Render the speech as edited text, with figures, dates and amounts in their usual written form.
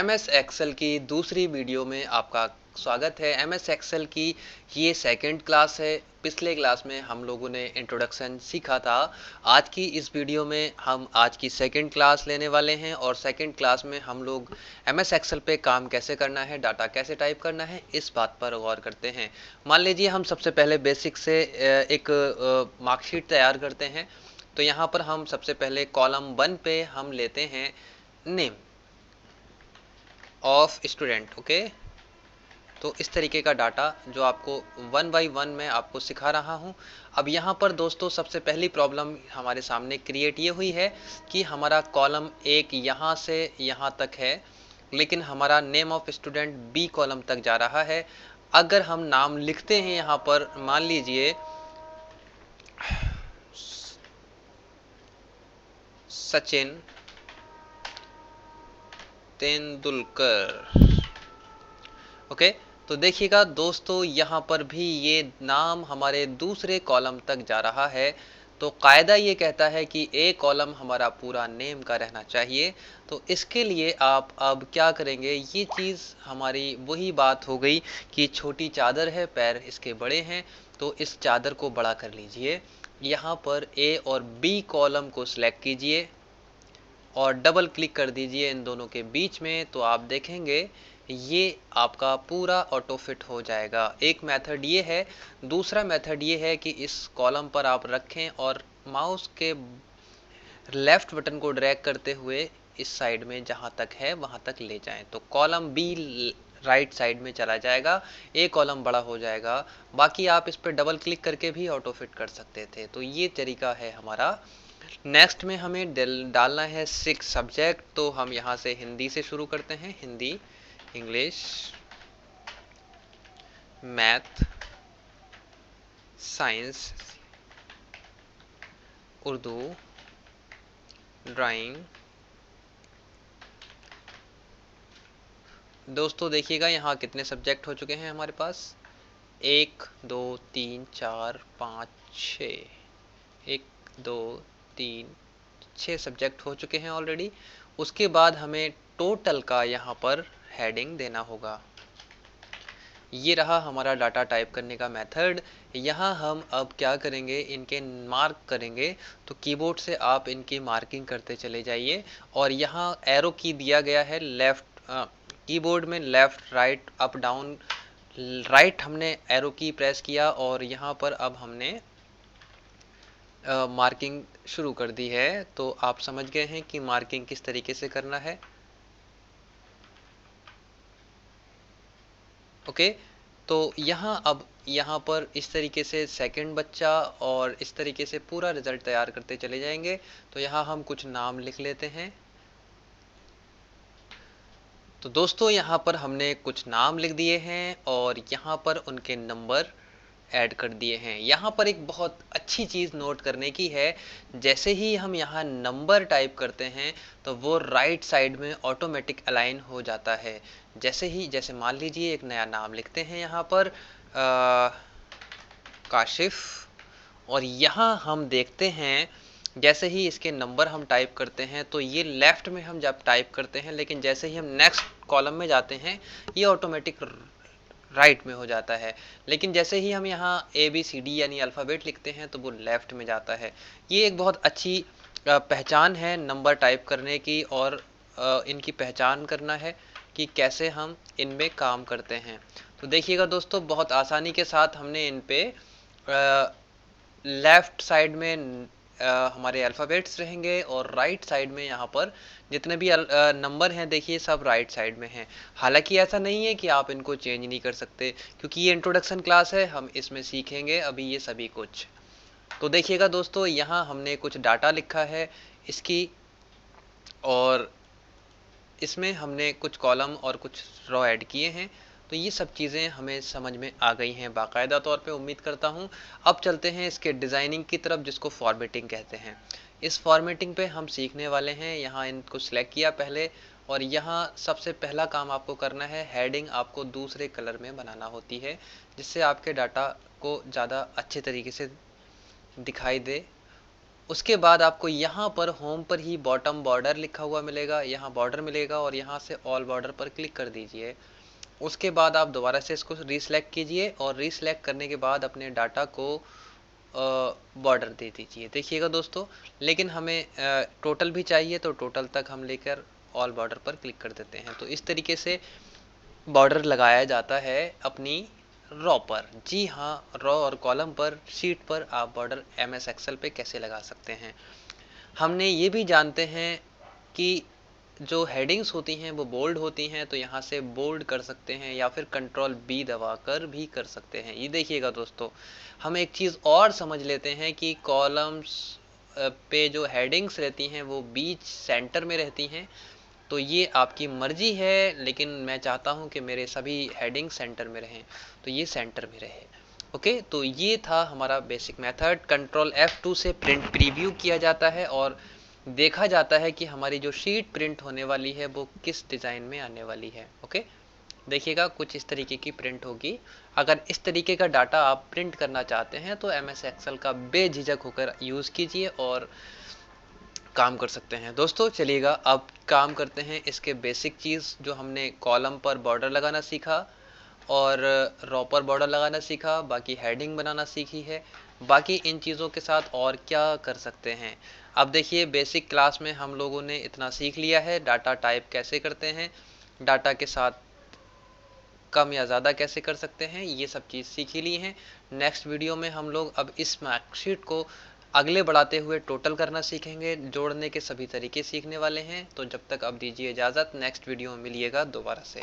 MS Excel की दूसरी video में आपका स्वागत है। एमएस एक्सेल की ये सेकंड क्लास है। पिछले क्लास में हम लोगों ने इंट्रोडक्शन सीखा था। आज की इस वीडियो में हम आज की सेकंड क्लास लेने वाले हैं और सेकंड क्लास में हम लोग एमएस एक्सेल पे काम कैसे करना है, डाटा कैसे टाइप करना है, इस बात पर गौर करते हैं। मान लीजिए हम सबसे पहले बेसिक से एक मार्कशीट तैयार करते हैं। तो यहाँ पर हम सबसे पहले कॉलम 1 पे हम लेते हैं नेम ऑफ स्टूडेंट। ओके, तो इस तरीके का डाटा जो आपको 1 बाई 1 में आपको सिखा रहा हूँ। अब यहाँ पर दोस्तों सबसे पहली प्रॉब्लम हमारे सामने क्रिएट ये हुई है कि हमारा कॉलम एक यहाँ से यहाँ तक है, लेकिन हमारा name of student B column तक जा रहा है। अगर हम नाम लिखते हैं यहाँ पर, मान लीजिए सचिन तेंदुलकर। ओके, तो देखिएगा दोस्तों यहाँ पर भी ये नाम हमारे दूसरे कॉलम तक जा रहा है। तो कायदा ये कहता है कि ए कॉलम हमारा पूरा नेम का रहना चाहिए। तो इसके लिए आप अब क्या करेंगे, ये चीज़ हमारी वही बात हो गई कि छोटी चादर है, पैर इसके बड़े हैं, तो इस चादर को बड़ा कर लीजिए। यहाँ पर ए और बी कॉलम को सिलेक्ट कीजिए और डबल क्लिक कर दीजिए इन दोनों के बीच में, तो आप देखेंगे ये आपका पूरा ऑटो फिट हो जाएगा। एक मेथड ये है। दूसरा मेथड ये है कि इस कॉलम पर आप रखें और माउस के लेफ्ट बटन को ड्रैग करते हुए इस साइड में जहां तक है वहां तक ले जाएं, तो कॉलम बी राइट साइड में चला जाएगा, ए कॉलम बड़ा हो जाएगा। बाकी आप इस पर डबल क्लिक करके भी ऑटो फिट कर सकते थे। तो ये तरीका है हमारा। नेक्स्ट में हमें डालना है 6 सब्जेक्ट। तो हम यहाँ से हिंदी से शुरू करते हैं। Hindi, English, math, science, Urdu, drawing. दोस्तों देखिएगा यहाँ कितने सब्जेक्ट हो चुके हैं हमारे पास, 1 2 3 4 5 6। 1 2 3 6 सब्जेक्ट हो चुके हैं ऑलरेडी। उसके बाद हमें टोटल का यहाँ पर हेडिंग देना होगा। ये रहा हमारा डाटा टाइप करने का मेथड। यहाँ हम अब क्या करेंगे, इनके मार्क करेंगे। तो कीबोर्ड से आप इनकी मार्किंग करते चले जाइए और यहाँ एरो की दिया गया है लेफ्ट, कीबोर्ड में left right up down. Right हमने एरो की प्रेस किया और यहाँ पर अब हमने मार्किंग शुरू कर दी है। तो आप समझ गए हैं कि मार्किंग किस तरीके से करना है। ओके, तो यहाँ पर इस तरीके से सेकंड बच्चा और इस तरीके से पूरा रिजल्ट तैयार करते चले जाएंगे। तो यहाँ हम कुछ नाम लिख लेते हैं। तो दोस्तों यहाँ पर हमने कुछ नाम लिख दिए हैं और यहाँ पर उनके नंबर ऐड कर दिए हैं। यहाँ पर एक बहुत अच्छी चीज़ नोट करने की है, जैसे ही हम यहाँ नंबर टाइप करते हैं तो वो राइट साइड में ऑटोमेटिक अलाइन हो जाता है। जैसे मान लीजिए एक नया नाम लिखते हैं यहाँ पर काशिफ, और यहाँ हम देखते हैं जैसे ही इसके नंबर हम टाइप करते हैं तो ये लेफ्ट में हम जब टाइप करते हैं, लेकिन जैसे ही हम नेक्स्ट कॉलम में जाते हैं ये ऑटोमेटिक राइट में हो जाता है। लेकिन जैसे ही हम यहाँ ABCD यानी अल्फ़ाबेट लिखते हैं तो वो लेफ्ट में जाता है। ये एक बहुत अच्छी पहचान है नंबर टाइप करने की, और इनकी पहचान करना है कि कैसे हम इनमें काम करते हैं। तो देखिएगा दोस्तों, बहुत आसानी के साथ हमने इन पे लेफ्ट साइड में हमारे अल्फ़ाबेट्स रहेंगे और राइट साइड में यहाँ पर जितने भी नंबर हैं देखिए सब राइट साइड में हैं। हालांकि ऐसा नहीं है कि आप इनको चेंज नहीं कर सकते, क्योंकि ये इंट्रोडक्शन क्लास है, हम इसमें सीखेंगे अभी ये सभी कुछ। तो देखिएगा दोस्तों, यहाँ हमने कुछ डाटा लिखा है इसकी, और इसमें हमने कुछ कॉलम और कुछ रो ऐड किए हैं। तो ये सब चीज़ें हमें समझ में आ गई हैं बाकायदा तौर पे, उम्मीद करता हूँ। अब चलते हैं इसके डिज़ाइनिंग की तरफ, जिसको फॉर्मेटिंग कहते हैं। इस फॉर्मेटिंग पे हम सीखने वाले हैं। यहाँ इनको सिलेक्ट किया पहले, और यहाँ सबसे पहला काम आपको करना है, हेडिंग आपको दूसरे कलर में बनाना होती है, जिससे आपके डाटा को ज़्यादा अच्छे तरीके से दिखाई दे। उसके बाद आपको यहाँ पर होम पर ही बॉटम बॉर्डर लिखा हुआ मिलेगा, यहाँ बॉर्डर मिलेगा और यहाँ से ऑल बॉर्डर पर क्लिक कर दीजिए। उसके बाद आप दोबारा से इसको रीसेलेक्ट कीजिए और रीसेलेक्ट करने के बाद अपने डाटा को बॉर्डर दे दीजिए। देखिएगा दोस्तों, लेकिन हमें टोटल भी चाहिए तो टोटल तक हम लेकर ऑल बॉर्डर पर क्लिक कर देते हैं। तो इस तरीके से बॉर्डर लगाया जाता है अपनी रॉ पर। जी हाँ, रॉ और कॉलम पर, शीट पर आप बॉर्डर MS एक्सेल पे कैसे लगा सकते हैं। हमने ये भी जानते हैं कि जो हेडिंग्स होती हैं वो बोल्ड होती हैं, तो यहाँ से बोल्ड कर सकते हैं या फिर कंट्रोल B दबाकर भी कर सकते हैं। ये देखिएगा दोस्तों, हम एक चीज़ और समझ लेते हैं कि कॉलम्स पे जो हेडिंग्स रहती हैं वो बीच सेंटर में रहती हैं। तो ये आपकी मर्जी है, लेकिन मैं चाहता हूँ कि मेरे सभी हेडिंग सेंटर में रहें, तो ये सेंटर में रहे। ओके, तो ये था हमारा बेसिक मेथड। कंट्रोल F2 से प्रिंट प्रीव्यू किया जाता है और देखा जाता है कि हमारी जो शीट प्रिंट होने वाली है वो किस डिज़ाइन में आने वाली है। ओके, देखिएगा कुछ इस तरीके की प्रिंट होगी। अगर इस तरीके का डाटा आप प्रिंट करना चाहते हैं तो MS एक्सेल का बेझिझक होकर यूज़ कीजिए और काम कर सकते हैं। दोस्तों चलिएगा अब काम करते हैं इसके बेसिक चीज़, जो हमने कॉलम पर बॉर्डर लगाना सीखा और रॉ पर बॉर्डर लगाना सीखा, बाकी हेडिंग बनाना सीखी है। बाकी इन चीज़ों के साथ और क्या कर सकते हैं। अब देखिए, बेसिक क्लास में हम लोगों ने इतना सीख लिया है, डाटा टाइप कैसे करते हैं, डाटा के साथ कम या ज़्यादा कैसे कर सकते हैं, ये सब चीज़ सीख ही ली हैं। नेक्स्ट वीडियो में हम लोग अब इस मार्कशीट को अगले बढ़ाते हुए टोटल करना सीखेंगे, जोड़ने के सभी तरीके सीखने वाले हैं। तो जब तक अब दीजिए इजाज़त, नेक्स्ट वीडियो में मिलिएगा दोबारा से।